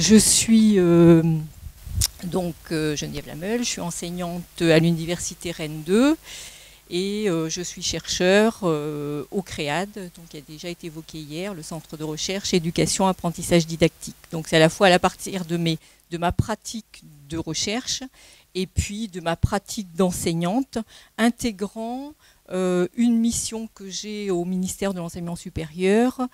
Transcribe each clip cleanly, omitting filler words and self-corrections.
Je suis Geneviève Lameule, je suis enseignante à l'université Rennes 2 et je suis chercheur au CREAD, donc qui a déjà été évoqué hier, le Centre de recherche, éducation, apprentissage didactique. Donc c'est à la fois à partir de ma pratique de recherche et puis de ma pratique d'enseignante, intégrant une mission que j'ai au ministère de l'Enseignement supérieur,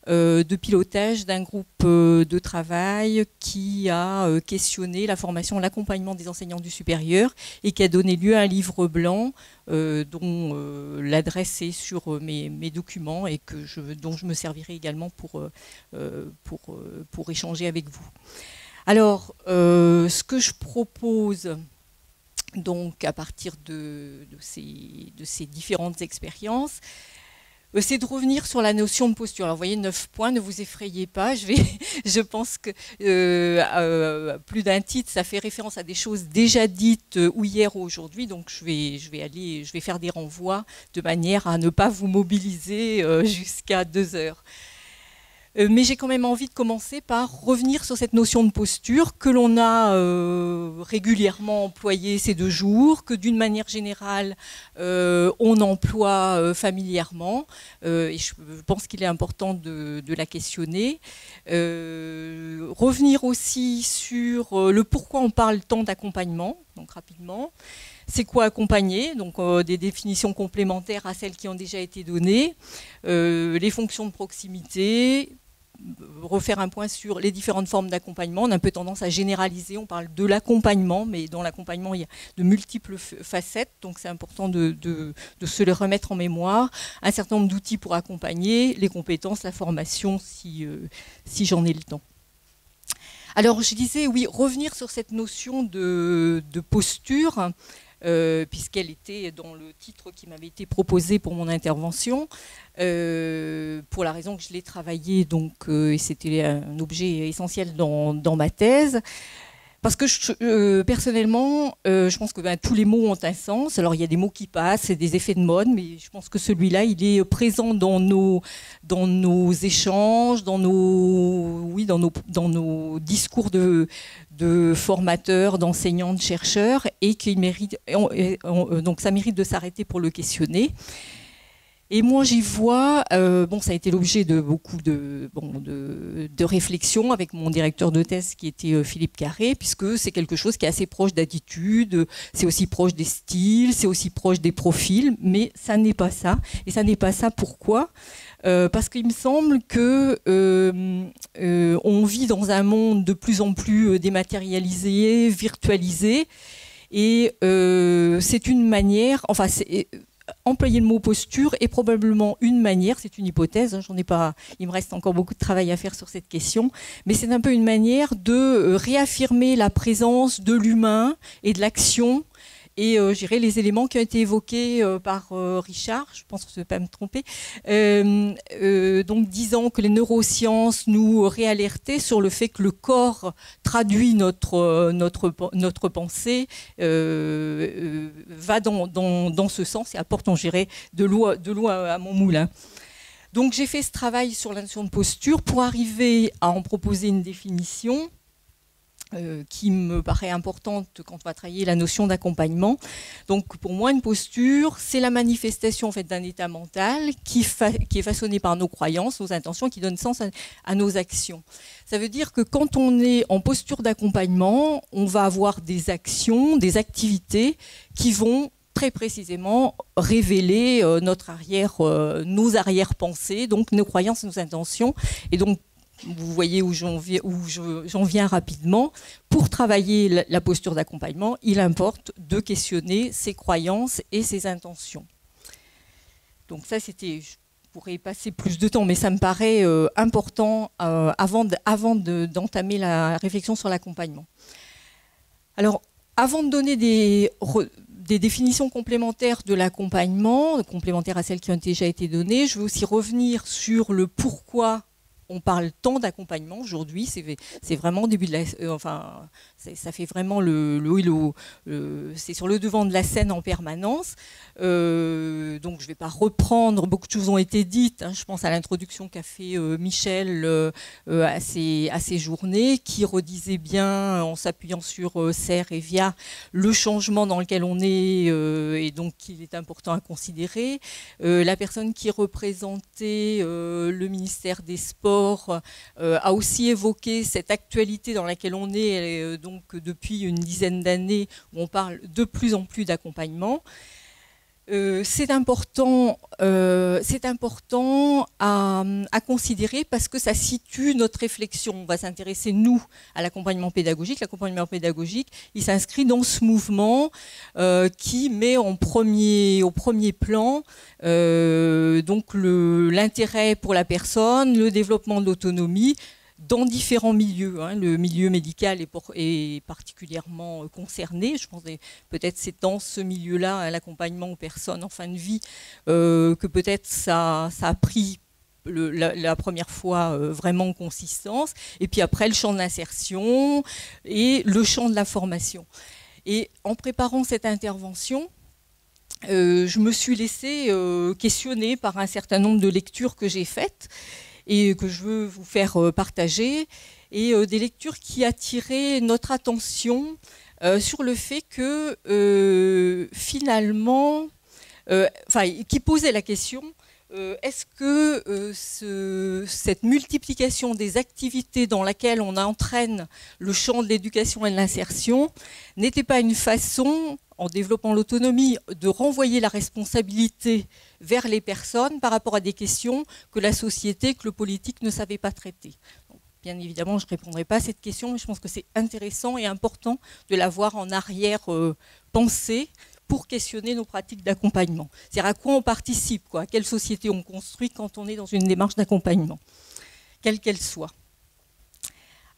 de pilotage d'un groupe de travail qui a questionné la formation, l'accompagnement des enseignants du supérieur et qui a donné lieu à un livre blanc dont l'adresse est sur mes documents et dont je me servirai également pour échanger avec vous. Alors, ce que je propose donc à partir de ces différentes expériences, c'est de revenir sur la notion de posture. Alors, vous voyez, 9 points, ne vous effrayez pas. Je pense que plus d'un titre, ça fait référence à des choses déjà dites ou hier ou aujourd'hui. Donc, je vais faire des renvois de manière à ne pas vous mobiliser jusqu'à 2 heures. Mais j'ai quand même envie de commencer par revenir sur cette notion de posture que l'on a régulièrement employée ces 2 jours, que d'une manière générale on emploie familièrement, et je pense qu'il est important de la questionner. Revenir aussi sur le pourquoi on parle tant d'accompagnement, donc rapidement. C'est quoi accompagner? Donc des définitions complémentaires à celles qui ont déjà été données, les fonctions de proximité, refaire un point sur les différentes formes d'accompagnement. On a un peu tendance à généraliser, on parle de l'accompagnement, mais dans l'accompagnement, il y a de multiples facettes, donc c'est important de se les remettre en mémoire. Un certain nombre d'outils pour accompagner, les compétences, la formation, si j'en ai le temps. Alors, je disais, oui, revenir sur cette notion de posture, puisqu'elle était dans le titre qui m'avait été proposé pour mon intervention, pour la raison que je l'ai travaillé, donc, et c'était un objet essentiel dans ma thèse. Parce que personnellement, je pense que tous les mots ont un sens. Alors il y a des mots qui passent, c'est des effets de mode, mais je pense que celui-là, il est présent dans nos échanges, dans nos discours de formateurs, d'enseignants, de chercheurs, et qu'il mérite, donc ça mérite de s'arrêter pour le questionner. Et moi, j'y vois, ça a été l'objet de beaucoup de réflexions avec mon directeur de thèse qui était Philippe Carré, puisque c'est quelque chose qui est assez proche d'attitude, c'est aussi proche des styles, c'est aussi proche des profils, mais ça n'est pas ça. Et ça n'est pas ça pourquoi ? Parce qu'il me semble que on vit dans un monde de plus en plus dématérialisé, virtualisé, et c'est une manière, enfin, employer le mot posture est probablement une manière, c'est une hypothèse, j'en ai pas, il me reste encore beaucoup de travail à faire sur cette question, mais c'est un peu une manière de réaffirmer la présence de l'humain et de l'action, et je dirais les éléments qui ont été évoqués par Richard, je pense que je ne vais pas me tromper, donc disant que les neurosciences nous réalertaient sur le fait que le corps traduit notre pensée, va dans ce sens et apporte, on dirait, de l'eau à mon moulin. Donc j'ai fait ce travail sur la notion de posture pour arriver à en proposer une définition qui me paraît importante quand on va travailler la notion d'accompagnement. Donc pour moi, une posture, c'est la manifestation en fait, d'un état mental qui est façonné par nos croyances, nos intentions, qui donne sens à nos actions. Ça veut dire que quand on est en posture d'accompagnement, on va avoir des actions, des activités qui vont très précisément révéler nos arrière-pensées, donc nos croyances, nos intentions, et donc vous voyez où j'en viens rapidement. Pour travailler la posture d'accompagnement, il importe de questionner ses croyances et ses intentions. Donc ça, je pourrais y passer plus de temps, mais ça me paraît important avant d'entamer la réflexion sur l'accompagnement. Alors, avant de donner des définitions complémentaires de l'accompagnement, complémentaires à celles qui ont déjà été données, je veux aussi revenir sur le pourquoi on parle tant d'accompagnement aujourd'hui, c'est vraiment au début de Ça fait vraiment c'est sur le devant de la scène en permanence. Donc je ne vais pas reprendre, beaucoup de choses ont été dites. Je pense à l'introduction qu'a fait Michel à ces journées, qui redisait bien, en s'appuyant sur Serre et Viard, le changement dans lequel on est et donc qu'il est important à considérer. La personne qui représentait le ministère des Sports a aussi évoqué cette actualité dans laquelle on est, donc depuis une dizaine d'années, où on parle de plus en plus d'accompagnement. C'est important à considérer parce que ça situe notre réflexion. On va s'intéresser, nous, à l'accompagnement pédagogique. L'accompagnement pédagogique, il s'inscrit dans ce mouvement qui met au premier plan donc l'intérêt pour la personne, le développement de l'autonomie, dans différents milieux. Le milieu médical est particulièrement concerné. Je pense que peut-être c'est dans ce milieu-là, l'accompagnement aux personnes en fin de vie, que peut-être ça a pris la première fois vraiment consistance. Et puis après, le champ de l'insertion et le champ de la formation. Et en préparant cette intervention, je me suis laissée questionner par un certain nombre de lectures que j'ai faites et que je veux vous faire partager, et des lectures qui attiraient notre attention sur le fait que finalement, qui posaient la question, est-ce que cette multiplication des activités dans laquelle on entraîne le champ de l'éducation et de l'insertion n'était pas une façon, en développant l'autonomie, de renvoyer la responsabilité vers les personnes par rapport à des questions que la société, que le politique ne savait pas traiter. Donc, bien évidemment, je ne répondrai pas à cette question, mais je pense que c'est intéressant et important de l'avoir en arrière-pensée pour questionner nos pratiques d'accompagnement. C'est-à-dire à quoi on participe, à quelle société on construit quand on est dans une démarche d'accompagnement, quelle qu'elle soit.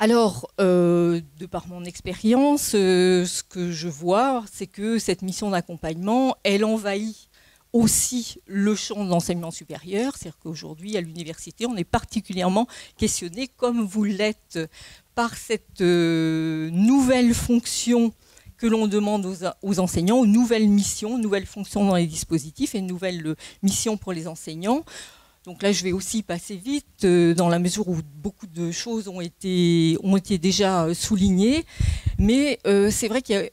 Alors, de par mon expérience, ce que je vois, c'est que cette mission d'accompagnement, elle envahit aussi le champ de l'enseignement supérieur. C'est-à-dire qu'aujourd'hui, à l'université, on est particulièrement questionné, comme vous l'êtes, par cette nouvelle fonction que l'on demande aux enseignants, une nouvelle mission, une nouvelle fonction dans les dispositifs et une nouvelle mission pour les enseignants. Donc là, je vais aussi passer vite dans la mesure où beaucoup de choses ont été déjà soulignées. Mais c'est vrai que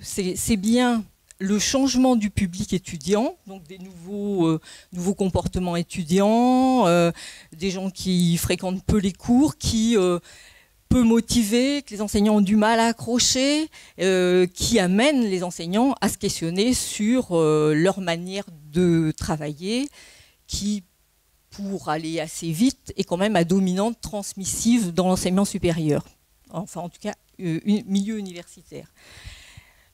c'est bien le changement du public étudiant, donc des nouveaux comportements étudiants, des gens qui fréquentent peu les cours, qui peu motivés, que les enseignants ont du mal à accrocher, qui amènent les enseignants à se questionner sur leur manière de travailler, qui, pour aller assez vite, est quand même à dominante transmissive dans l'enseignement supérieur. Enfin, en tout cas, milieu universitaire.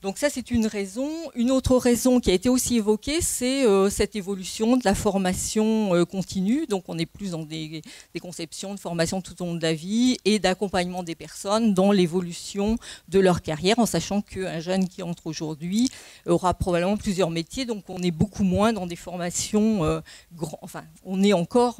Donc ça, c'est une raison. Une autre raison qui a été aussi évoquée, c'est cette évolution de la formation continue. Donc on est plus dans des conceptions de formation tout au long de la vie et d'accompagnement des personnes dans l'évolution de leur carrière, en sachant qu'un jeune qui entre aujourd'hui aura probablement plusieurs métiers. Donc on est beaucoup moins dans des formations enfin, on est encore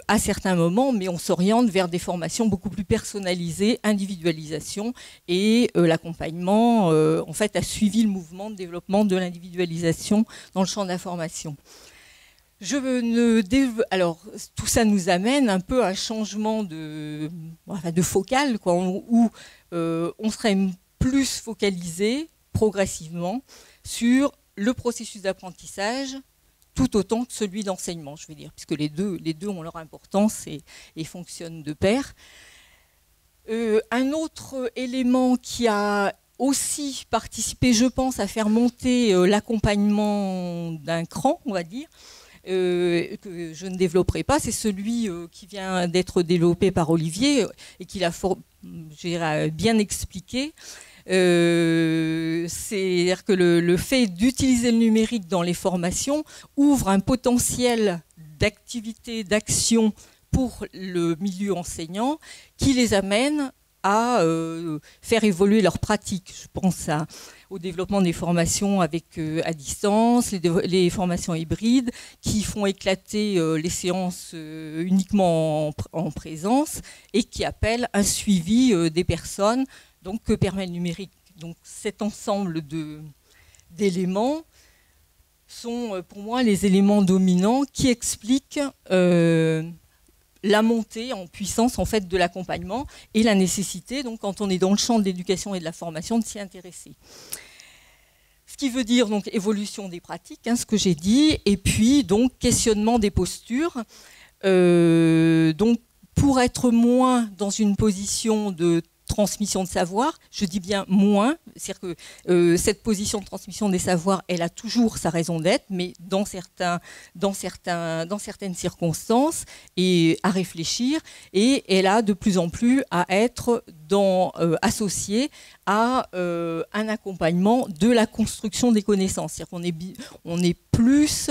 à certains moments, mais on s'oriente vers des formations beaucoup plus personnalisées, individualisation, et l'accompagnement en fait, a suivi le mouvement de développement de l'individualisation dans le champ de la formation. Alors, tout ça nous amène un peu à un changement de focale, où on serait plus focalisé progressivement sur le processus d'apprentissage, tout autant que celui d'enseignement, je veux dire, puisque les deux ont leur importance et fonctionnent de pair. Un autre élément qui a aussi participé, je pense, à faire monter l'accompagnement d'un cran, on va dire, que je ne développerai pas, c'est celui qui vient d'être développé par Olivier et qu'il a bien expliqué. C'est-à-dire que le fait d'utiliser le numérique dans les formations ouvre un potentiel d'activité, d'action pour le milieu enseignant qui les amène à faire évoluer leurs pratiques. Je pense au développement des formations à distance, les formations hybrides qui font éclater les séances uniquement en présence et qui appellent un suivi des personnes, donc que permet le numérique. Donc cet ensemble d'éléments sont pour moi les éléments dominants qui expliquent la montée en puissance en fait de l'accompagnement et la nécessité, donc quand on est dans le champ de l'éducation et de la formation, de s'y intéresser. Ce qui veut dire donc évolution des pratiques, ce que j'ai dit, et puis donc questionnement des postures. Donc pour être moins dans une position de transmission de savoir, je dis bien moins, c'est-à-dire que cette position de transmission des savoirs, elle a toujours sa raison d'être, mais dans certaines circonstances, et à réfléchir, et elle a de plus en plus à être associée à un accompagnement de la construction des connaissances. C'est-à-dire qu'on est plus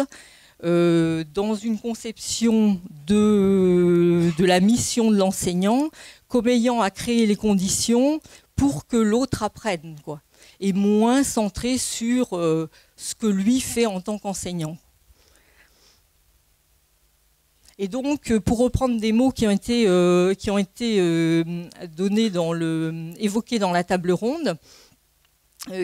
dans une conception de la mission de l'enseignant comme ayant à créer les conditions pour que l'autre apprenne, quoi, et moins centré sur ce que lui fait en tant qu'enseignant. Et donc, pour reprendre des mots qui ont été donnés évoqués dans la table ronde,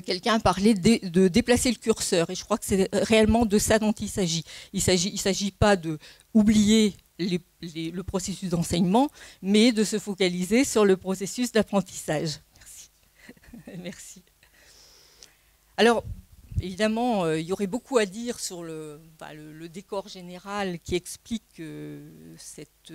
quelqu'un a parlé de déplacer le curseur, et je crois que c'est réellement de ça dont il s'agit. Il s'agit pas d'oublier le processus d'enseignement, mais de se focaliser sur le processus d'apprentissage. Merci. Merci. Alors, évidemment, il y aurait beaucoup à dire sur le décor général qui explique cette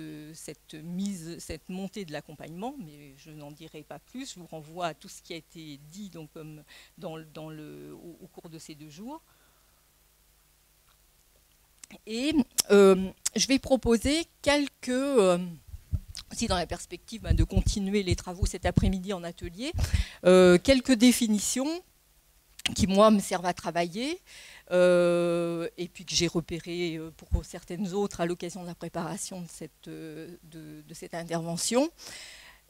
montée de l'accompagnement, mais je n'en dirai pas plus. Je vous renvoie à tout ce qui a été dit donc, comme au cours de ces 2 jours. Et je vais proposer aussi dans la perspective de continuer les travaux cet après-midi en atelier, quelques définitions qui, moi, me servent à travailler, et puis que j'ai repérées pour certaines autres à l'occasion de la préparation de cette intervention.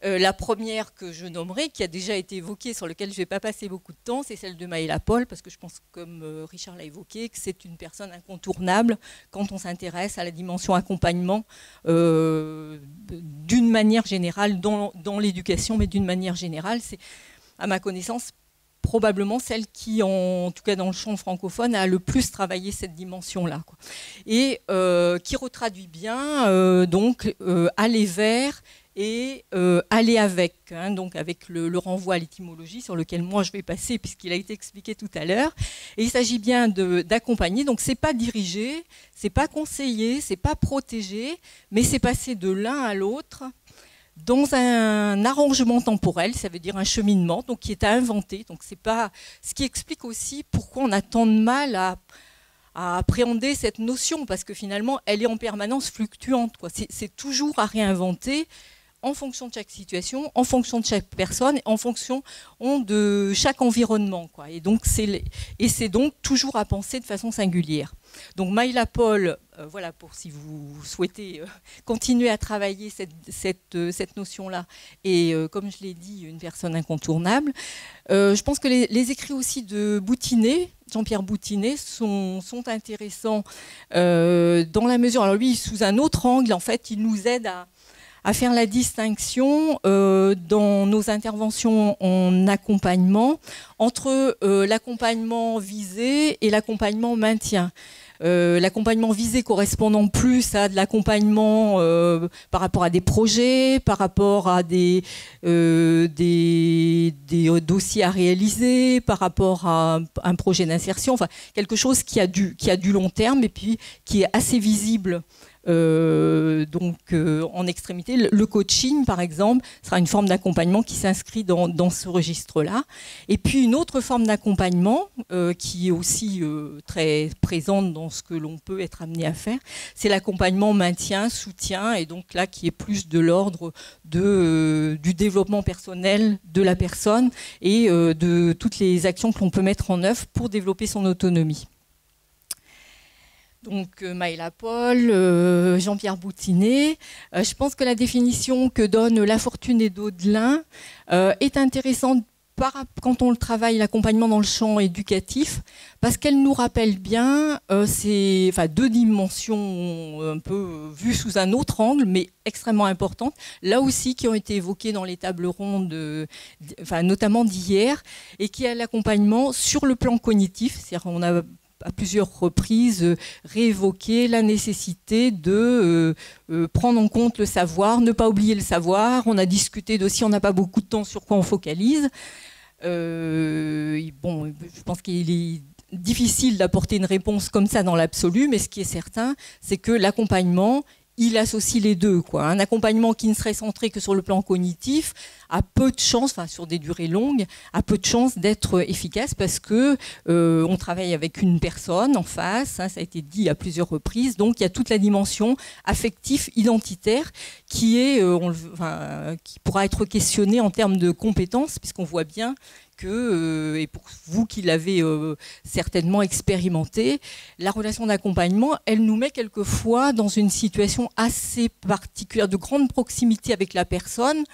La première que je nommerai, qui a déjà été évoquée, sur laquelle je ne vais pas passer beaucoup de temps, c'est celle de Maëla Paul, parce que je pense, comme Richard l'a évoqué, que c'est une personne incontournable quand on s'intéresse à la dimension accompagnement d'une manière générale, dans l'éducation, mais d'une manière générale. C'est, à ma connaissance, probablement celle qui, en tout cas dans le champ francophone, a le plus travaillé cette dimension-là, quoi. Et qui retraduit bien donc aller vers et aller avec, donc avec le renvoi à l'étymologie sur lequel moi je vais passer puisqu'il a été expliqué tout à l'heure. Et il s'agit bien d'accompagner, donc c'est pas diriger, c'est pas conseiller, c'est pas protéger, mais c'est passer de l'un à l'autre dans un arrangement temporel, ça veut dire un cheminement, donc qui est à inventer. Donc c'est pas ce qui explique aussi pourquoi on a tant de mal à appréhender cette notion, parce que finalement elle est en permanence fluctuante, quoi. C'est toujours à réinventer en fonction de chaque situation, en fonction de chaque personne, en fonction de chaque environnement, quoi. Et donc c'est donc toujours à penser de façon singulière. Donc Maëla Paul, voilà, pour si vous souhaitez continuer à travailler cette notion-là, et comme je l'ai dit, une personne incontournable. Je pense que les écrits aussi de Boutinet, Jean-Pierre Boutinet, sont intéressants dans la mesure, alors lui, sous un autre angle, en fait, il nous aide à faire la distinction dans nos interventions en accompagnement entre l'accompagnement visé et l'accompagnement maintien. L'accompagnement visé correspondant plus à de l'accompagnement par rapport à des projets, par rapport à des dossiers à réaliser, par rapport à un projet d'insertion, enfin quelque chose qui a du long terme et puis qui est assez visible. En extrémité, le coaching, par exemple, sera une forme d'accompagnement qui s'inscrit dans ce registre-là. Et puis une autre forme d'accompagnement qui est aussi très présente dans ce que l'on peut être amené à faire, c'est l'accompagnement maintien, soutien, et donc là qui est plus de l'ordre du développement personnel de la personne et de toutes les actions que l'on peut mettre en œuvre pour développer son autonomie. Donc Maëla Paul, Jean-Pierre Boutinet. Je pense que la définition que donne Lafortune et Daudelin est intéressante quand on le travaille, l'accompagnement dans le champ éducatif, parce qu'elle nous rappelle bien deux dimensions un peu vues sous un autre angle, mais extrêmement importantes, là aussi qui ont été évoquées dans les tables rondes, notamment d'hier, et qui est l'accompagnement sur le plan cognitif, c'est-à-dire on a à plusieurs reprises réévoqué la nécessité de prendre en compte le savoir, ne pas oublier le savoir. On a discuté de si on n'a pas beaucoup de temps, sur quoi on focalise. Je pense qu'il est difficile d'apporter une réponse comme ça dans l'absolu, mais ce qui est certain, c'est que l'accompagnement, il associe les deux, quoi. Un accompagnement qui ne serait centré que sur le plan cognitif a peu de chances, sur des durées longues, a peu de chances d'être efficace parce que on travaille avec une personne en face, ça a été dit à plusieurs reprises, donc il y a toute la dimension affective, identitaire qui pourra être questionnée en termes de compétences, puisqu'on voit bien que, et pour vous qui l'avez certainement expérimenté, la relation d'accompagnement, elle nous met quelquefois dans une situation assez particulière, de grande proximité avec la personne,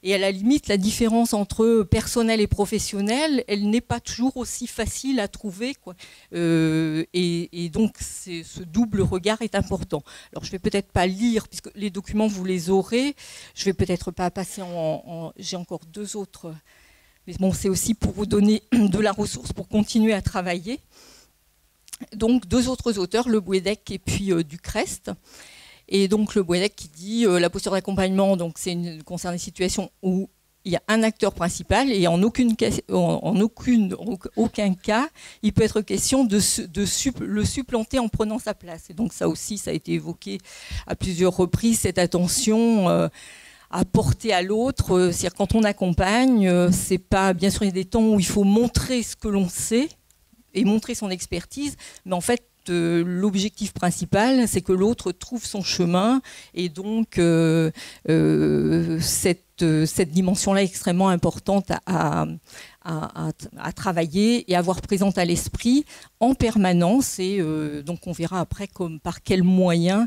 et à la limite, la différence entre personnel et professionnel, elle n'est pas toujours aussi facile à trouver, quoi. Et donc, ce double regard est important. Alors, je ne vais peut-être pas lire, puisque les documents, vous les aurez. Je ne vais peut-être pas passer j'ai encore deux autres. Mais bon, c'est aussi pour vous donner de la ressource pour continuer à travailler. Donc, deux autres auteurs, Le Bouédec et puis Ducrest. Et donc, Le Bouédec qui dit la posture d'accompagnement, donc concerne les situations où il y a un acteur principal et en aucun cas, il peut être question de le supplanter en prenant sa place. Et donc, ça aussi, ça a été évoqué à plusieurs reprises, cette attention à porter à l'autre, c'est-à-dire quand on accompagne, c'est pas, bien sûr il y a des temps où il faut montrer ce que l'on sait et montrer son expertise, mais en fait l'objectif principal c'est que l'autre trouve son chemin et donc cette dimension-là est extrêmement importante à travailler et à avoir présente à l'esprit en permanence et donc on verra après par quels moyens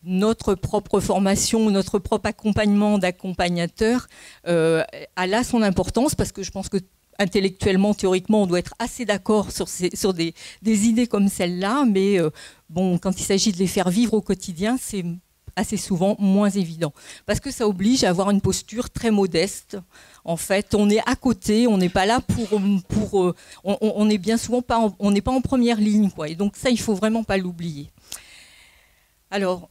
notre propre formation, notre propre accompagnement d'accompagnateur a là son importance parce que je pense que intellectuellement, théoriquement, on doit être assez d'accord sur des idées comme celle-là, mais quand il s'agit de les faire vivre au quotidien, c'est assez souvent moins évident. Parce que ça oblige à avoir une posture très modeste. En fait, on est à côté, on n'est pas là on est bien souvent on n'est pas en première ligne, quoi. Et donc ça, il faut vraiment pas l'oublier. Alors,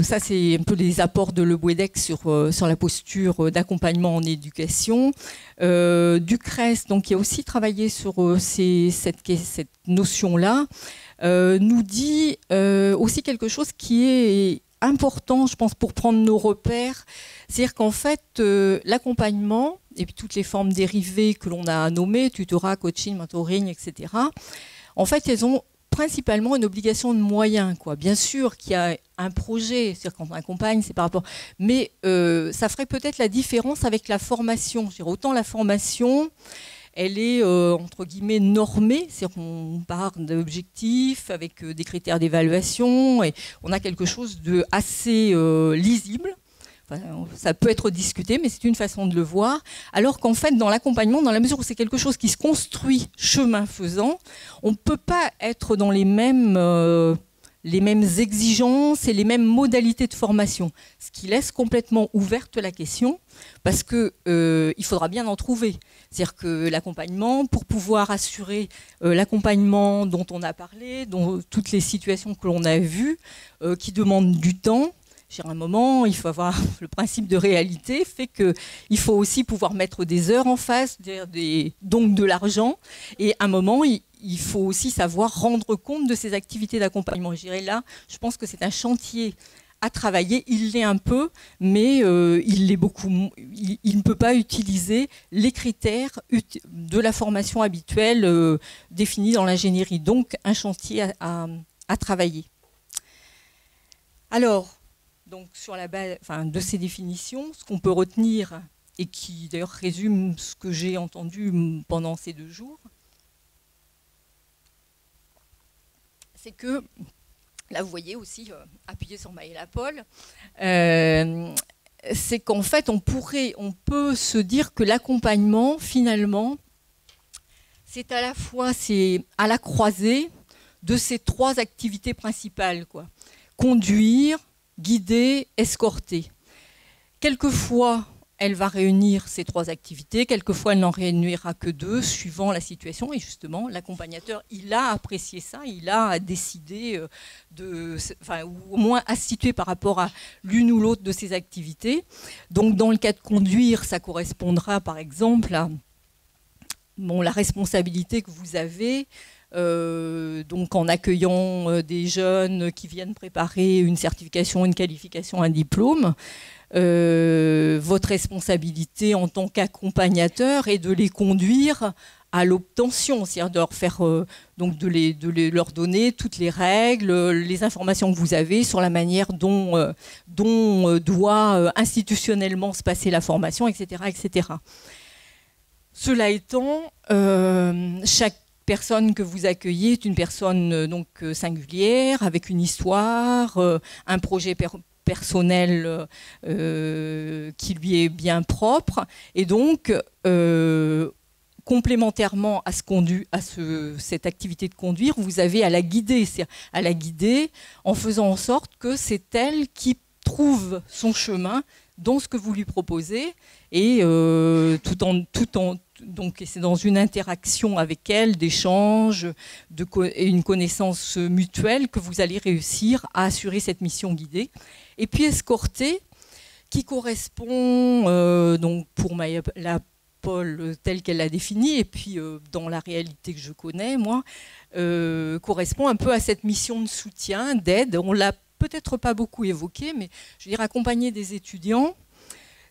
ça, c'est un peu les apports de Le Bouédec sur la posture d'accompagnement en éducation. Ducrest, donc, qui a aussi travaillé sur cette notion-là, nous dit aussi quelque chose qui est important, je pense, pour prendre nos repères. C'est-à-dire qu'en fait, l'accompagnement, et puis toutes les formes dérivées que l'on a nommées, tutorat, coaching, mentoring, etc., en fait, elles ont principalement une obligation de moyens, quoi. Bien sûr qu'il y a un projet, c'est-à-dire quand on accompagne, c'est par rapport... Mais ça ferait peut-être la différence avec la formation. Je veux dire, autant la formation, elle est, entre guillemets, normée, c'est-à-dire qu'on part d'objectifs avec des critères d'évaluation, et on a quelque chose de assez lisible. Ça peut être discuté, mais c'est une façon de le voir. Alors qu'en fait, dans l'accompagnement, dans la mesure où c'est quelque chose qui se construit chemin faisant, on ne peut pas être dans les mêmes exigences et les mêmes modalités de formation. Ce qui laisse complètement ouverte la question, parce qu'il faudra bien en trouver. C'est-à-dire que l'accompagnement, pour pouvoir assurer l'accompagnement dont on a parlé, dont toutes les situations que l'on a vues, qui demandent du temps, à un moment, il faut avoir le principe de réalité, fait qu'il faut aussi pouvoir mettre des heures en face, donc de l'argent. Et à un moment, il faut aussi savoir rendre compte de ces activités d'accompagnement. Je dirais là, je pense que c'est un chantier à travailler. Il l'est un peu, mais il l'est beaucoup. Il ne peut pas utiliser les critères de la formation habituelle définis dans l'ingénierie. Donc, un chantier à travailler. Alors, donc sur la base de ces définitions, ce qu'on peut retenir, et qui d'ailleurs résume ce que j'ai entendu pendant ces 2 jours, c'est que, là vous voyez aussi, appuyé sur Maëla Paul, c'est qu'en fait on peut se dire que l'accompagnement finalement c'est à la fois à la croisée de ces trois activités principales, quoi. Conduire, guider, escorter. Quelquefois elle va réunir ces trois activités, quelquefois elle n'en réunira que deux, suivant la situation. Et justement, l'accompagnateur, il a apprécié ça, il a décidé ou au moins à se situer par rapport à l'une ou l'autre de ces activités. Donc dans le cas de conduire, ça correspondra par exemple à la responsabilité que vous avez, donc en accueillant des jeunes qui viennent préparer une certification, une qualification, un diplôme. Votre responsabilité en tant qu'accompagnateur est de les conduire à l'obtention, c'est-à-dire de leur faire, de leur donner toutes les règles, les informations que vous avez sur la manière dont doit institutionnellement se passer la formation, etc., etc. Cela étant, chaque personne que vous accueillez est une personne singulière, avec une histoire, un projet personnel qui lui est bien propre, et donc complémentairement à cette activité de conduire, vous avez à la guider en faisant en sorte que c'est elle qui trouve son chemin dans ce que vous lui proposez, et donc c'est dans une interaction avec elle, d'échange, et une connaissance mutuelle que vous allez réussir à assurer cette mission guidée. Et puis escorter, qui correspond donc pour Maëla Paul telle qu'elle l'a définie, et puis dans la réalité que je connais, moi, correspond un peu à cette mission de soutien, d'aide. On l'a peut-être pas beaucoup évoqué, mais je veux dire, accompagner des étudiants,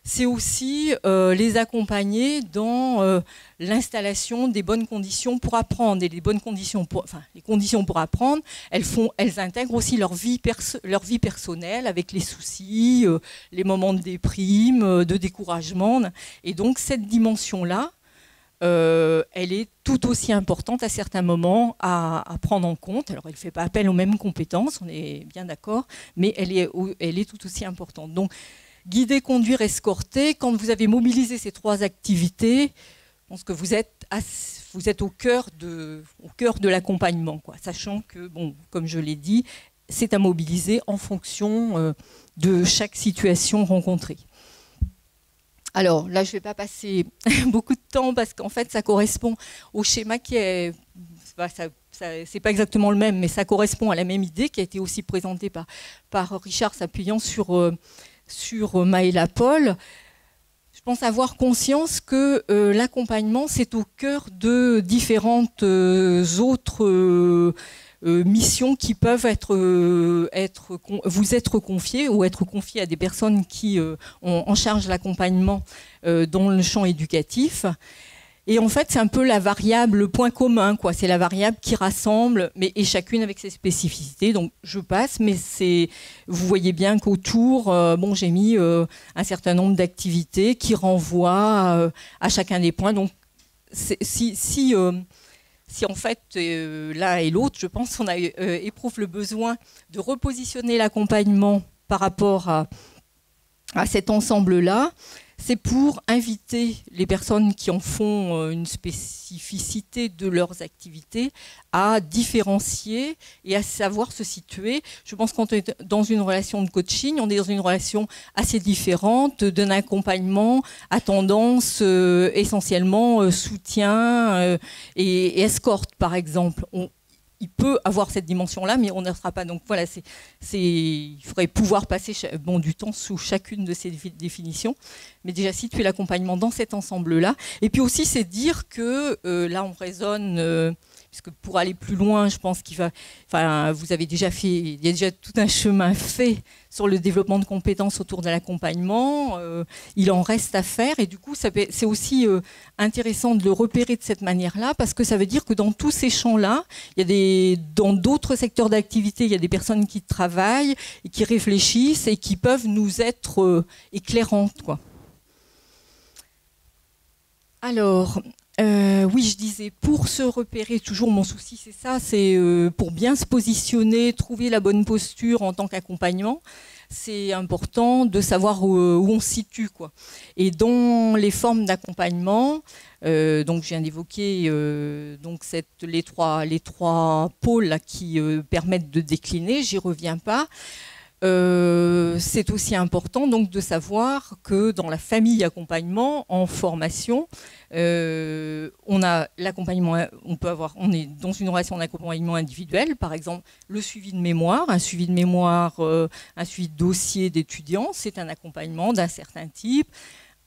c'est aussi les accompagner dans l'installation des bonnes conditions pour apprendre. Et les conditions pour apprendre, elles intègrent aussi leur vie personnelle, avec les soucis, les moments de déprime, de découragement. Et donc cette dimension-là, elle est tout aussi importante à certains moments à prendre en compte. Alors elle ne fait pas appel aux mêmes compétences, on est bien d'accord, mais elle est tout aussi importante. Donc, guider, conduire, escorter, quand vous avez mobilisé ces trois activités, je pense que vous êtes au cœur de l'accompagnement, quoi. Sachant que, bon, comme je l'ai dit, c'est à mobiliser en fonction de chaque situation rencontrée. Alors là, je ne vais pas passer beaucoup de temps parce qu'en fait, ça correspond au schéma qui est... c'est pas exactement le même, mais ça correspond à la même idée qui a été aussi présentée par Richard, s'appuyant sur Maëla Paul. Je pense avoir conscience que l'accompagnement, c'est au cœur de différentes autres missions qui peuvent vous être confiées ou être confiées à des personnes qui ont en charge l'accompagnement dans le champ éducatif. Et en fait, c'est un peu la variable, le point commun, quoi. C'est la variable qui rassemble, et chacune avec ses spécificités. Donc, je passe, mais vous voyez bien qu'autour, j'ai mis un certain nombre d'activités qui renvoient à chacun des points. Donc, si en fait, l'un et l'autre, je pense qu'on éprouve le besoin de repositionner l'accompagnement par rapport à cet ensemble-là, c'est pour inviter les personnes qui en font une spécificité de leurs activités à différencier et à savoir se situer. Je pense qu'on est dans une relation de coaching, on est dans une relation assez différente d'un accompagnement à tendance essentiellement soutien et escorte, par exemple. Il peut avoir cette dimension-là, mais on ne sera pas. Donc voilà, il faudrait pouvoir passer du temps sous chacune de ces définitions. Mais déjà, situer l'accompagnement dans cet ensemble-là. Et puis aussi, c'est dire que là, on raisonne... puisque pour aller plus loin, je pense vous avez déjà fait, il y a déjà tout un chemin fait sur le développement de compétences autour de l'accompagnement. Il en reste à faire, et du coup, c'est aussi intéressant de le repérer de cette manière-là, parce que ça veut dire que dans tous ces champs-là, dans d'autres secteurs d'activité, il y a des personnes qui travaillent et qui réfléchissent et qui peuvent nous être éclairantes, quoi. Alors, Oui, je disais, pour se repérer, toujours mon souci, c'est ça, c'est pour bien se positionner, trouver la bonne posture en tant qu'accompagnement, c'est important de savoir où on se situe, quoi. Et dans les formes d'accompagnement, donc je viens d'évoquer donc les trois pôles là, qui permettent de décliner, j'y reviens pas. C'est aussi important donc de savoir que dans la famille accompagnement en formation, on a l'accompagnement, on est dans une relation d'accompagnement individuel, par exemple le suivi de mémoire, un suivi de dossier d'étudiants, c'est un accompagnement d'un certain type.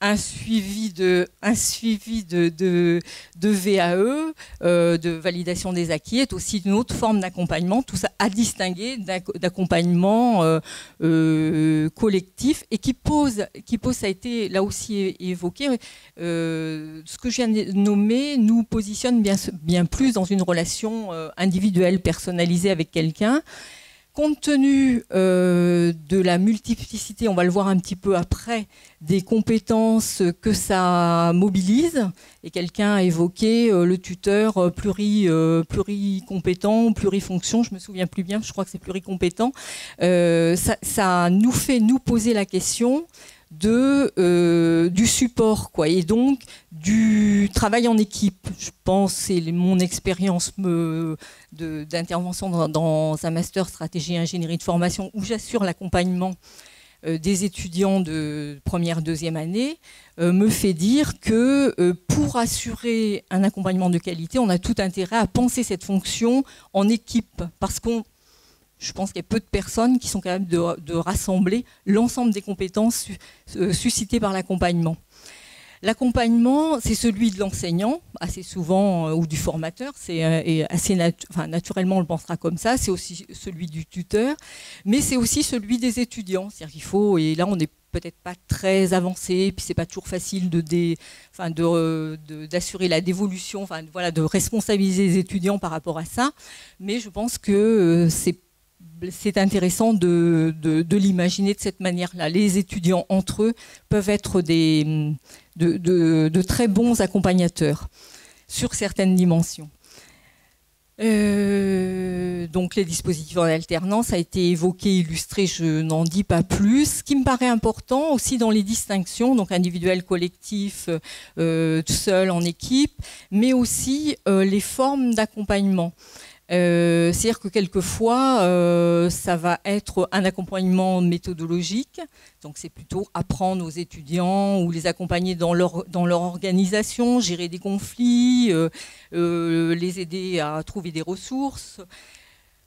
Un suivi de VAE, de validation des acquis, est aussi une autre forme d'accompagnement, tout ça à distinguer d'accompagnement collectif et qui pose, ça a été là aussi évoqué, ce que je viens de nommer nous positionne bien plus dans une relation individuelle, personnalisée avec quelqu'un. Compte tenu de la multiplicité, on va le voir un petit peu après, des compétences que ça mobilise, et quelqu'un a évoqué le tuteur pluricompétent, plurifonction, je ne me souviens plus bien, je crois que c'est pluricompétent, ça nous fait nous poser la question du support, quoi, et donc du travail en équipe. Je pense, c'est mon expérience d'intervention dans un master stratégie et ingénierie de formation où j'assure l'accompagnement des étudiants de première, deuxième année, me fait dire que pour assurer un accompagnement de qualité, on a tout intérêt à penser cette fonction en équipe, parce je pense qu'il y a peu de personnes qui sont capables de rassembler l'ensemble des compétences suscitées par l'accompagnement. L'accompagnement, c'est celui de l'enseignant, assez souvent, ou du formateur, c'est naturellement on le pensera comme ça, c'est aussi celui du tuteur, mais c'est aussi celui des étudiants. C'est-à-dire qu'il faut, et là on n'est peut-être pas très avancé, puis c'est pas toujours facile d'assurer la dévolution, voilà, de responsabiliser les étudiants par rapport à ça, mais je pense que c'est intéressant de l'imaginer de cette manière-là. Les étudiants entre eux peuvent être de très bons accompagnateurs sur certaines dimensions. Donc les dispositifs en alternance a été évoqué, illustré, je n'en dis pas plus. Ce qui me paraît important aussi dans les distinctions, donc individuel, collectif, seul, en équipe, mais aussi les formes d'accompagnement. C'est-à-dire que quelquefois, ça va être un accompagnement méthodologique, donc c'est plutôt apprendre aux étudiants ou les accompagner dans leur organisation, gérer des conflits, les aider à trouver des ressources.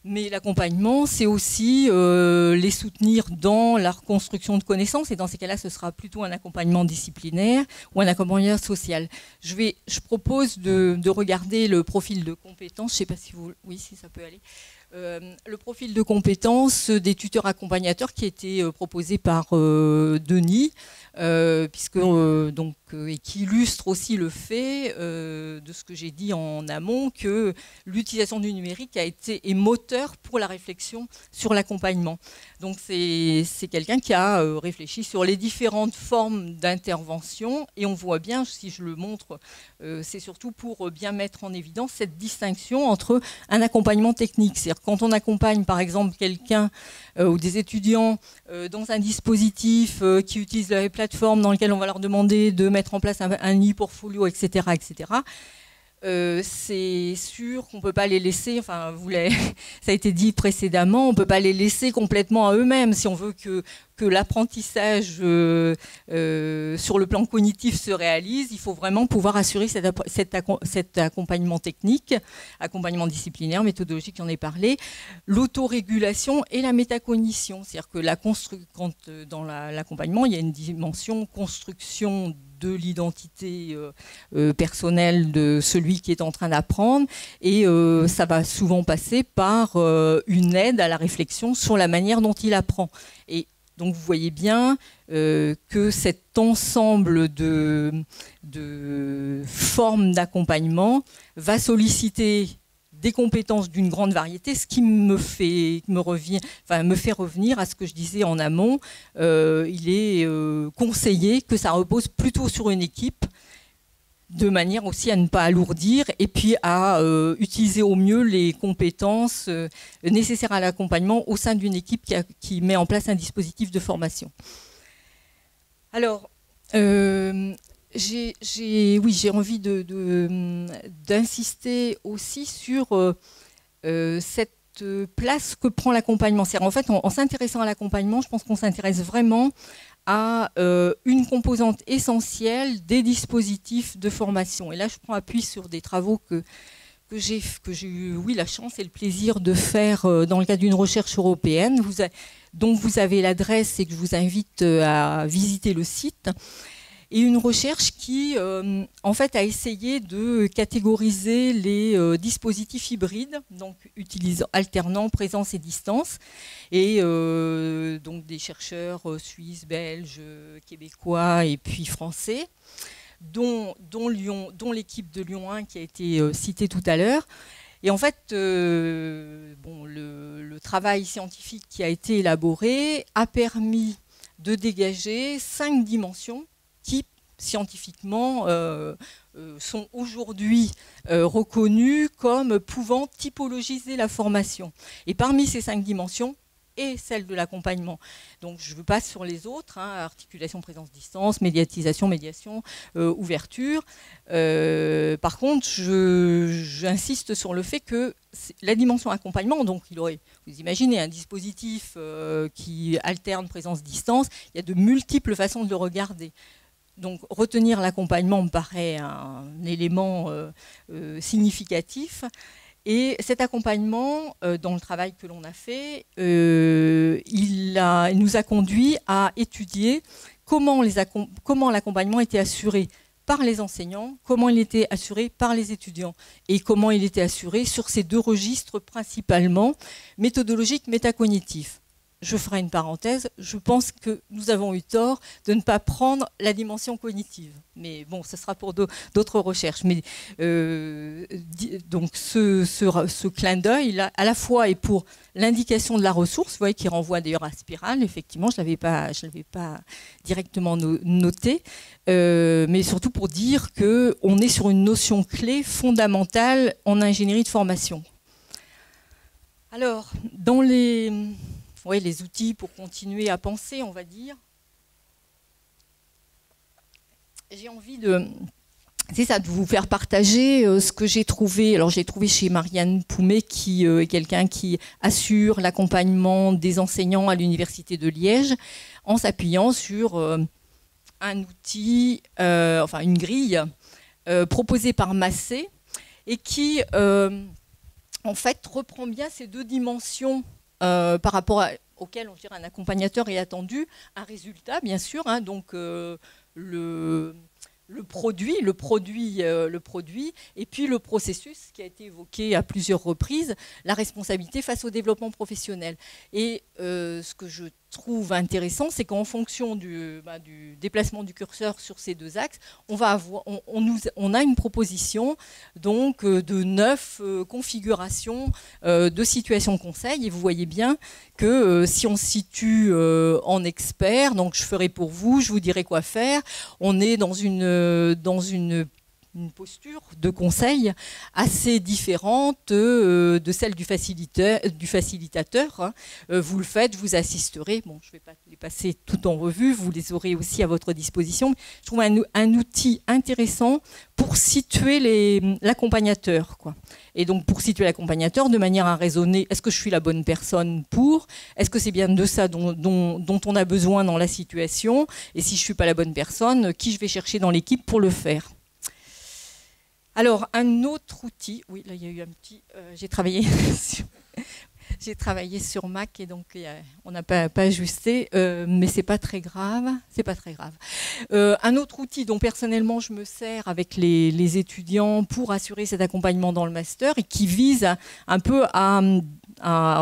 Mais l'accompagnement, c'est aussi les soutenir dans la reconstruction de connaissances. Et dans ces cas-là, ce sera plutôt un accompagnement disciplinaire ou un accompagnement social. Je propose de regarder le profil de compétences. Je ne sais pas si vous... Oui, si ça peut aller. Le profil de compétences des tuteurs accompagnateurs qui a été proposé par Denis, et qui illustre aussi le fait de ce que j'ai dit en amont, que l'utilisation du numérique est moteur pour la réflexion sur l'accompagnement. Donc c'est quelqu'un qui a réfléchi sur les différentes formes d'intervention, et on voit bien, si je le montre, c'est surtout pour bien mettre en évidence cette distinction entre un accompagnement technique, c'est-à-dire quand on accompagne par exemple quelqu'un ou des étudiants dans un dispositif qui utilise la plateforme dans lequel on va leur demander de mettre en place un e-portfolio, etc., etc., c'est sûr qu'on ne peut pas les laisser, enfin, ça a été dit précédemment, on ne peut pas les laisser complètement à eux-mêmes. Si on veut que l'apprentissage sur le plan cognitif se réalise, il faut vraiment pouvoir assurer cet accompagnement technique, accompagnement disciplinaire, méthodologique, j'en ai parlé, l'autorégulation et la métacognition. C'est-à-dire que dans l'accompagnement, il y a une dimension construction de l'identité personnelle de celui qui est en train d'apprendre, et ça va souvent passer par une aide à la réflexion sur la manière dont il apprend. Et donc vous voyez bien que cet ensemble de formes d'accompagnement va solliciter des compétences d'une grande variété, ce qui me fait revenir à ce que je disais en amont. Il est conseillé que ça repose plutôt sur une équipe de manière aussi à ne pas alourdir et puis à utiliser au mieux les compétences nécessaires à l'accompagnement au sein d'une équipe qui met en place un dispositif de formation. Alors, j'ai envie d'insister aussi sur cette place que prend l'accompagnement. En fait, en s'intéressant à l'accompagnement, je pense qu'on s'intéresse vraiment à une composante essentielle des dispositifs de formation. Et là, je prends appui sur des travaux que j'ai eu la chance et le plaisir de faire dans le cadre d'une recherche européenne, dont vous avez l'adresse et que je vous invite à visiter le site. Et une recherche qui, en fait, a essayé de catégoriser les dispositifs hybrides, donc alternant présence et distance, et donc des chercheurs suisses, belges, québécois et puis français, dont l'équipe de Lyon 1 qui a été citée tout à l'heure. Et en fait, le travail scientifique qui a été élaboré a permis de dégager 5 dimensions qui, scientifiquement, sont aujourd'hui reconnues comme pouvant typologiser la formation. Et parmi ces 5 dimensions, et celle de l'accompagnement. Donc je passe sur les autres, articulation, présence, distance, médiatisation, médiation, ouverture. Par contre, j'insiste sur le fait que la dimension accompagnement, donc vous imaginez un dispositif qui alterne présence, distance, il y a de multiples façons de le regarder. Donc retenir l'accompagnement me paraît un élément significatif. Et cet accompagnement, dans le travail que l'on a fait, il nous a conduit à étudier comment l'accompagnement était assuré par les enseignants, comment il était assuré par les étudiants et comment il était assuré sur ces 2 registres principalement, méthodologiques, métacognitifs. Je ferai une parenthèse, je pense que nous avons eu tort de ne pas prendre la dimension cognitive. Mais bon, ce sera pour d'autres recherches. Mais, donc ce clin d'œil, à la fois est pour l'indication de la ressource, vous voyez, qui renvoie d'ailleurs à Spirale, effectivement, je ne l'avais pas directement noté, mais surtout pour dire qu'on est sur une notion clé fondamentale en ingénierie de formation. Alors, dans les outils pour continuer à penser, on va dire. J'ai envie de vous faire partager ce que j'ai trouvé. Alors j'ai trouvé chez Marianne Poumet, qui est quelqu'un qui assure l'accompagnement des enseignants à l'Université de Liège, en s'appuyant sur un outil, une grille proposée par Massé, et qui en fait reprend bien ces 2 dimensions par rapport auquel on dirait un accompagnateur est attendu, un résultat bien sûr, donc le produit, et puis le processus qui a été évoqué à plusieurs reprises, la responsabilité face au développement professionnel. Et ce que je trouve intéressant, c'est qu'en fonction du déplacement du curseur sur ces 2 axes, on a une proposition donc de 9 configurations de situations conseil. Et vous voyez bien que si on se situe en expert, donc je ferai pour vous, je vous dirai quoi faire, on est dans une posture de conseil assez différente de celle du facilitateur. Vous le faites, vous assisterez. Bon, je ne vais pas les passer tout en revue, vous les aurez aussi à votre disposition. Je trouve un outil intéressant pour situer l'accompagnateur, quoi. Et donc pour situer l'accompagnateur de manière à raisonner, est-ce que je suis la bonne personne pour ? Est-ce que c'est bien de ça dont on a besoin dans la situation ? Et si je ne suis pas la bonne personne, qui je vais chercher dans l'équipe pour le faire ? Alors, un autre outil, oui, là il y a eu un petit, j'ai travaillé sur Mac et donc on n'a pas ajusté, mais c'est pas très grave, un autre outil dont personnellement je me sers avec les étudiants pour assurer cet accompagnement dans le master et qui vise un peu à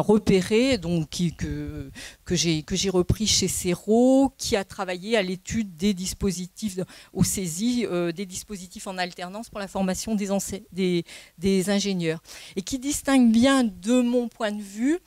repérer, donc que j'ai repris chez Serrault, qui a travaillé à l'étude des dispositifs au CESI, des dispositifs en alternance pour la formation des ingénieurs, et qui distingue bien, de mon point de vue,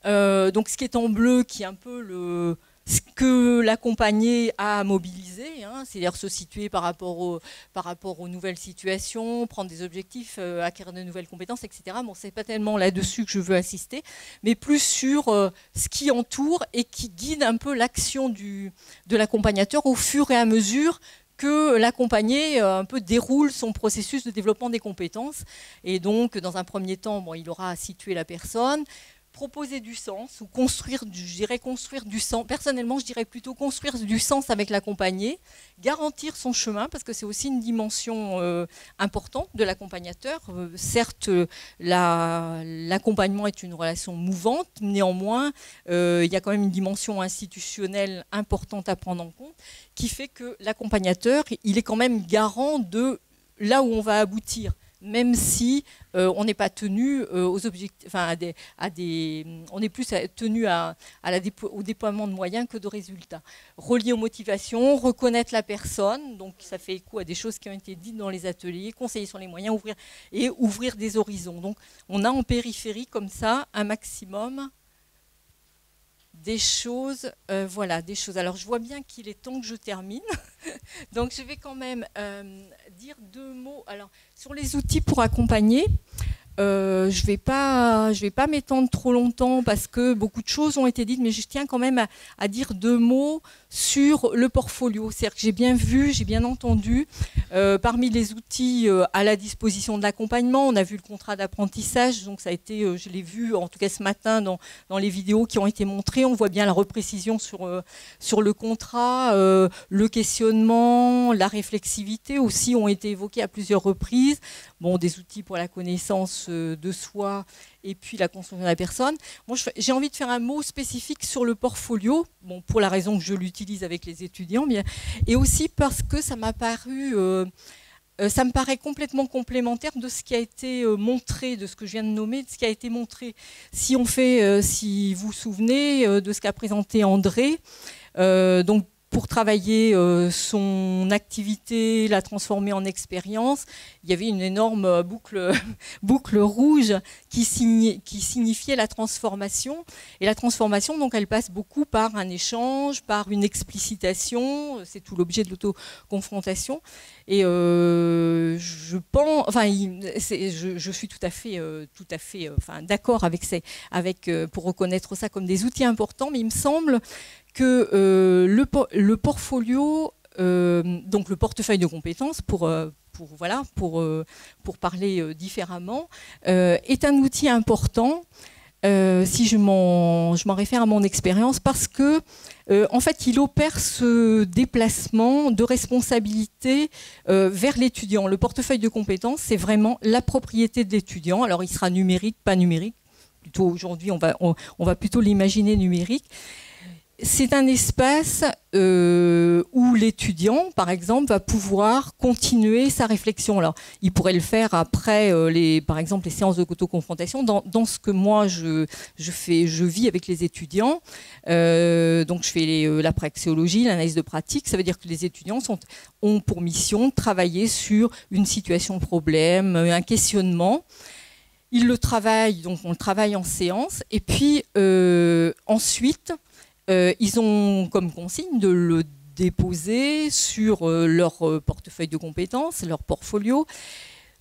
donc ce qui est en bleu, qui est un peu ce que l'accompagné a à mobiliser, hein, c'est-à-dire se situer par rapport aux nouvelles situations, prendre des objectifs, acquérir de nouvelles compétences, etc. Bon, c'est pas tellement là-dessus que je veux insister, mais plus sur ce qui entoure et qui guide un peu l'action de l'accompagnateur au fur et à mesure que l'accompagné un peu déroule son processus de développement des compétences. Et donc, dans un premier temps, bon, il aura à situer la personne, proposer du sens ou construire du sens. Personnellement, je dirais plutôt construire du sens avec l'accompagné, garantir son chemin, parce que c'est aussi une dimension importante de l'accompagnateur. Certes, l'accompagnement est une relation mouvante, néanmoins, il y a quand même une dimension institutionnelle importante à prendre en compte, qui fait que l'accompagnateur, il est quand même garant de là où on va aboutir, même si on n'est pas tenu aux objectifs, enfin on est plus tenu au déploiement de moyens que de résultats. Relié aux motivations, reconnaître la personne, donc ça fait écho à des choses qui ont été dites dans les ateliers, conseiller sur les moyens, ouvrir des horizons. Donc on a en périphérie comme ça un maximum des choses, voilà, des choses. Alors je vois bien qu'il est temps que je termine, donc je vais quand même dire 2 mots. Alors sur les outils pour accompagner, je vais pas m'étendre trop longtemps parce que beaucoup de choses ont été dites, mais je tiens quand même à dire 2 mots sur le portfolio. C'est-à-dire que j'ai bien vu, j'ai bien entendu, parmi les outils à la disposition de l'accompagnement, on a vu le contrat d'apprentissage, donc ça a été, je l'ai vu en tout cas ce matin dans les vidéos qui ont été montrées, on voit bien la reprécision sur le contrat, le questionnement, la réflexivité aussi ont été évoqués à plusieurs reprises. Bon, des outils pour la connaissance de soi et puis la construction de la personne. Moi, j'ai envie de faire un mot spécifique sur le portfolio, bon, pour la raison que je l'utilise avec les étudiants, bien, et aussi parce que ça m'a paru, ça me paraît complètement complémentaire de ce qui a été montré, de ce que je viens de nommer, de ce qui a été montré. Si on fait, si vous vous souvenez de ce qu'a présenté André, donc pour travailler son activité, la transformer en expérience, il y avait une énorme boucle rouge qui signifiait la transformation. Et la transformation, donc, elle passe beaucoup par un échange, par une explicitation. C'est tout l'objet de l'autoconfrontation. Et je pense, enfin, je suis tout à fait, enfin, d'accord avec pour reconnaître ça comme des outils importants, mais il me semble que le portfolio, donc le portefeuille de compétences, pour parler différemment, est un outil important, si je m'en réfère à mon expérience, parce que en fait, il opère ce déplacement de responsabilité vers l'étudiant. Le portefeuille de compétences, c'est vraiment la propriété de l'étudiant. Alors, il sera numérique, pas numérique. Plutôt aujourd'hui, on va plutôt l'imaginer numérique. C'est un espace où l'étudiant, par exemple, va pouvoir continuer sa réflexion. Alors, il pourrait le faire après, par exemple, les séances de auto-confrontation. Dans ce que moi, je vis avec les étudiants, donc je fais la praxéologie, l'analyse de pratique. Ça veut dire que les étudiants ont pour mission de travailler sur une situation problème, un questionnement. Ils le travaillent, donc on le travaille en séance. Et puis, ensuite, ils ont comme consigne de le déposer sur leur portefeuille de compétences, leur portfolio,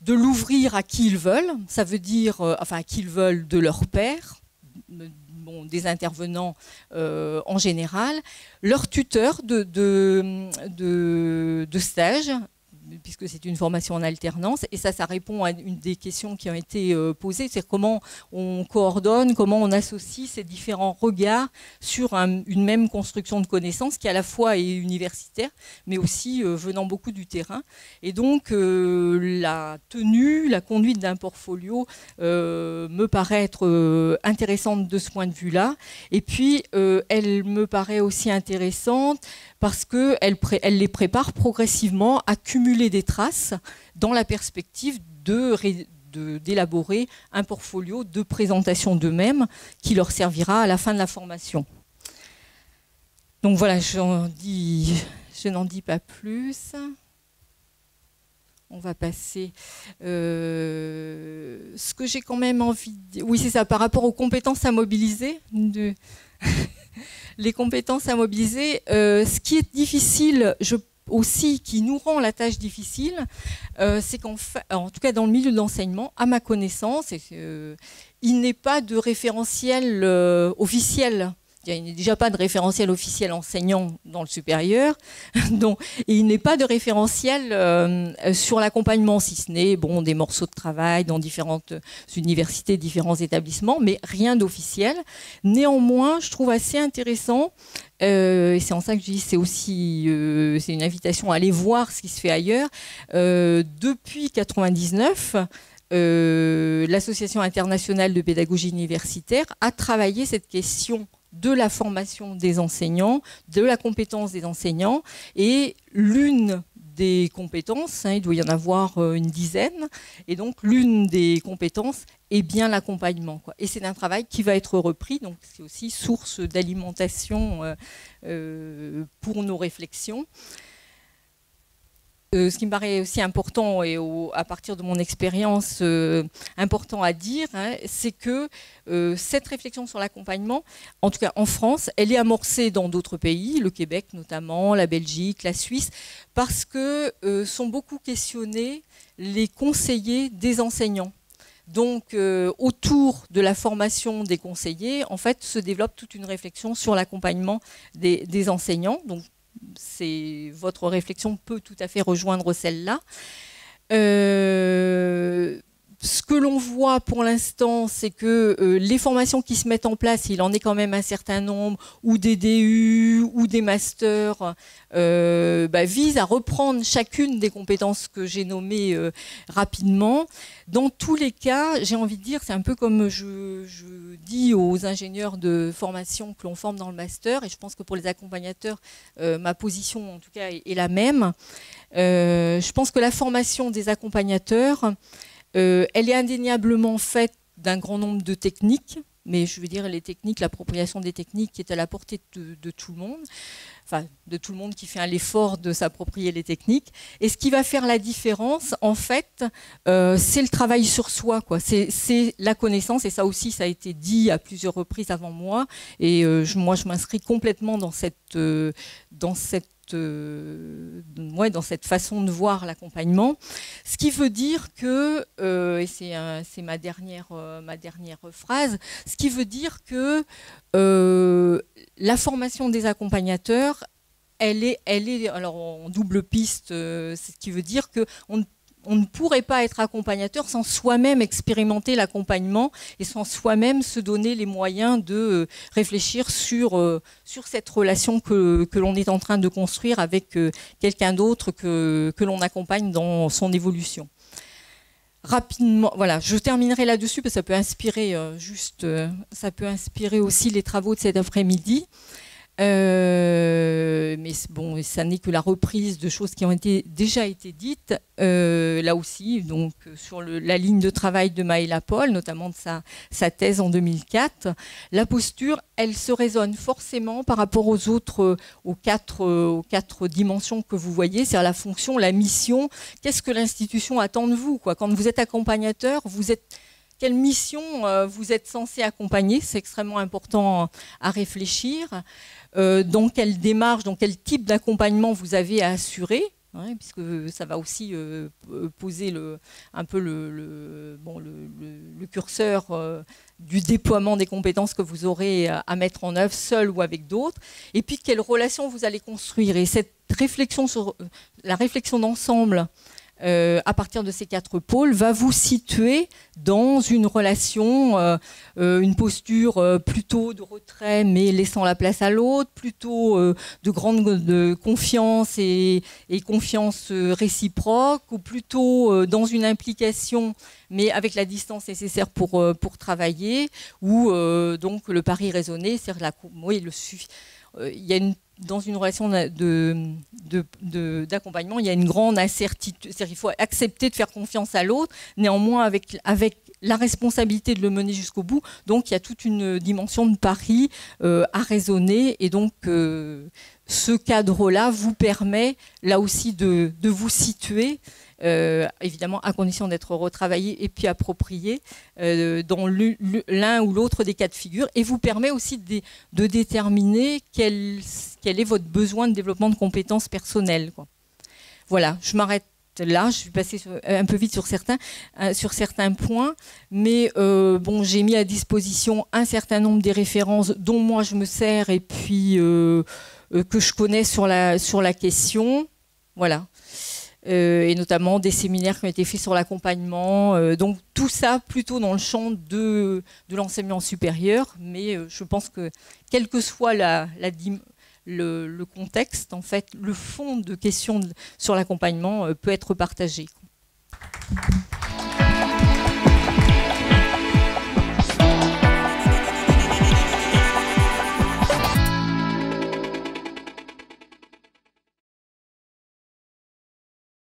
de l'ouvrir à qui ils veulent, ça veut dire à qui ils veulent de leur pairs, bon, des intervenants en général, leur tuteur de stage, puisque c'est une formation en alternance, et ça répond à une des questions qui ont été posées, c'est comment on coordonne, comment on associe ces différents regards sur une même construction de connaissances qui à la fois est universitaire, mais aussi venant beaucoup du terrain. Et donc la conduite d'un portfolio me paraît être intéressante de ce point de vue-là, et puis elle me paraît aussi intéressante parce qu'elle les prépare progressivement à cumuler des traces dans la perspective d'élaborer un portfolio de présentation d'eux-mêmes qui leur servira à la fin de la formation. Donc voilà, je n'en dis pas plus. On va passer. Ce que j'ai quand même envie de dire, oui, c'est ça, par rapport aux compétences à mobiliser. Les compétences à mobiliser, ce qui est difficile, aussi, qui nous rend la tâche difficile, c'est qu'en fait, en tout cas dans le milieu de l'enseignement, à ma connaissance, il n'est pas de référentiel officiel. Il n'y a déjà pas de référentiel officiel enseignant dans le supérieur, donc, et il n'est pas de référentiel sur l'accompagnement, si ce n'est bon, des morceaux de travail dans différentes universités, différents établissements, mais rien d'officiel. Néanmoins, je trouve assez intéressant, et c'est en ça que je dis c'est aussi c'est une invitation à aller voir ce qui se fait ailleurs. Depuis 1999, l'Association internationale de pédagogie universitaire a travaillé cette question de la formation des enseignants, de la compétence des enseignants, et l'une des compétences, il doit y en avoir une dizaine, et donc l'une des compétences est bien l'accompagnement. Et c'est un travail qui va être repris, donc c'est aussi source d'alimentation pour nos réflexions. Ce qui me paraît aussi important, et à partir de mon expérience important à dire, c'est que cette réflexion sur l'accompagnement, en tout cas en France, elle est amorcée dans d'autres pays, le Québec notamment, la Belgique, la Suisse, parce que sont beaucoup questionnés les conseillers des enseignants. Donc, autour de la formation des conseillers, en fait, se développe toute une réflexion sur l'accompagnement des enseignants. Donc, votre réflexion peut tout à fait rejoindre celle-là. Ce que l'on voit pour l'instant, c'est que les formations qui se mettent en place, il en est quand même un certain nombre, ou des DU, ou des masters, visent à reprendre chacune des compétences que j'ai nommées rapidement. Dans tous les cas, j'ai envie de dire, c'est un peu comme je dis aux ingénieurs de formation que l'on forme dans le master, et je pense que pour les accompagnateurs, ma position en tout cas est la même. Je pense que la formation des accompagnateurs, elle est indéniablement faite d'un grand nombre de techniques, mais je veux dire les techniques, l'appropriation des techniques qui est à la portée de tout le monde, enfin de tout le monde qui fait l'effort de s'approprier les techniques. Et ce qui va faire la différence, en fait, c'est le travail sur soi, quoi. C'est la connaissance, et ça aussi, ça a été dit à plusieurs reprises avant moi, et moi je m'inscris complètement dans cette façon de voir l'accompagnement. Ce qui veut dire que, et c'est ma dernière phrase, ce qui veut dire que la formation des accompagnateurs, elle est alors en double piste, ce qui veut dire qu'on ne pourrait pas être accompagnateur sans soi-même expérimenter l'accompagnement et sans soi-même se donner les moyens de réfléchir sur cette relation que l'on est en train de construire avec quelqu'un d'autre que l'on accompagne dans son évolution. Rapidement, voilà, je terminerai là-dessus parce que ça peut inspirer ça peut inspirer aussi les travaux de cet après-midi. Mais bon, ça n'est que la reprise de choses qui ont déjà été dites. Là aussi, donc sur la ligne de travail de Maëla Paul, notamment de sa thèse en 2004, la posture, elle se raisonne forcément par rapport aux quatre dimensions que vous voyez, c'est-à-dire la fonction, la mission. Qu'est-ce que l'institution attend de vous, quoi. Quand vous êtes accompagnateur, quelle mission vous êtes censé accompagner? C'est extrêmement important à réfléchir. Dans quelle démarche, dans quel type d'accompagnement vous avez à assurer, puisque ça va aussi poser un peu le curseur du déploiement des compétences que vous aurez à mettre en œuvre seul ou avec d'autres. Et puis, quelle relation vous allez construire. Et cette réflexion sur la réflexion d'ensemble, à partir de ces quatre pôles, va vous situer dans une relation, une posture plutôt de retrait, mais laissant la place à l'autre, plutôt de confiance et confiance réciproque, ou plutôt dans une implication, mais avec la distance nécessaire pour travailler, ou donc le pari raisonné, c'est-à-dire il y a dans une relation d'accompagnement, il y a une grande incertitude. C'est-à-dire qu'il faut accepter de faire confiance à l'autre, néanmoins avec la responsabilité de le mener jusqu'au bout. Donc il y a toute une dimension de pari à raisonner. Et donc ce cadre-là vous permet là aussi de vous situer évidemment à condition d'être retravaillé et puis approprié dans l'un ou l'autre des cas de figure, et vous permet aussi de déterminer quel est votre besoin de développement de compétences personnelles, quoi. Voilà, je m'arrête là, je suis passée un peu vite sur certains points, mais bon, j'ai mis à disposition un certain nombre des références dont moi je me sers et puis que je connais sur la question, voilà. Et notamment des séminaires qui ont été faits sur l'accompagnement. Donc tout ça plutôt dans le champ de l'enseignement supérieur, mais je pense que quel que soit le contexte, en fait, le fond de questions sur l'accompagnement peut être partagé.